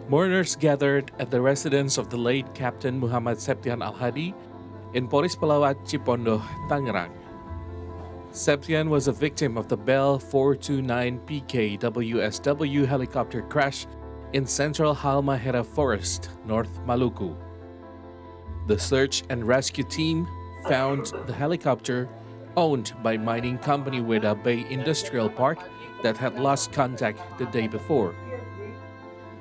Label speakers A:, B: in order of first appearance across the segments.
A: Mourners gathered at the residence of the late Captain Muhammad Septian Alhadi in Poris Plawad, Cipondoh, Tangerang. Septian was a victim of the Bell 429 PK-WSW helicopter crash in Central Halmahera Forest, North Maluku. The search and rescue team found the helicopter owned by mining company Weda Bay Industrial Park that had lost contact the day before.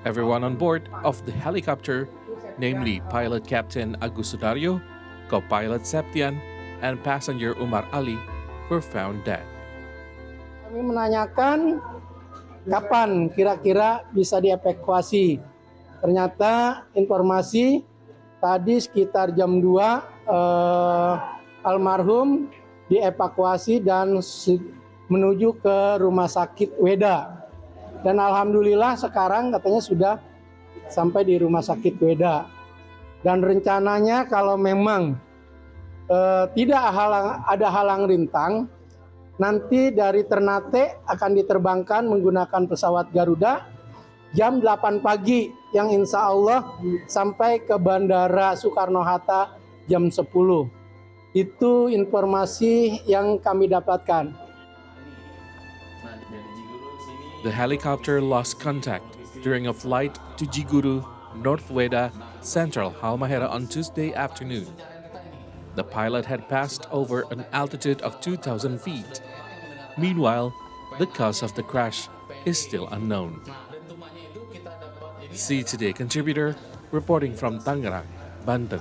A: Everyone on board of the helicopter, namely Pilot Captain Agus Sunaryo, co-pilot Septian, and passenger Umar Ali, were found dead.
B: Kami menanyakan kapan kira-kira bisa dievakuasi. Ternyata informasi tadi sekitar jam 2 almarhum dievakuasi dan menuju ke rumah sakit Weda. Dan alhamdulillah sekarang katanya sudah sampai di rumah sakit Weda. Dan rencananya kalau memang tidak ada halang rintang, nanti dari Ternate akan diterbangkan menggunakan pesawat Garuda jam 8 pagi yang insya Allah sampai ke Bandara Soekarno-Hatta jam 10. Itu informasi yang kami dapatkan.
A: The helicopter lost contact during a flight to Jiguru, North Weda, Central Halmahera on Tuesday afternoon. The pilot had passed over an altitude of 2,000 feet. Meanwhile, the cause of the crash is still unknown. See Today contributor reporting from Tangerang, Banten.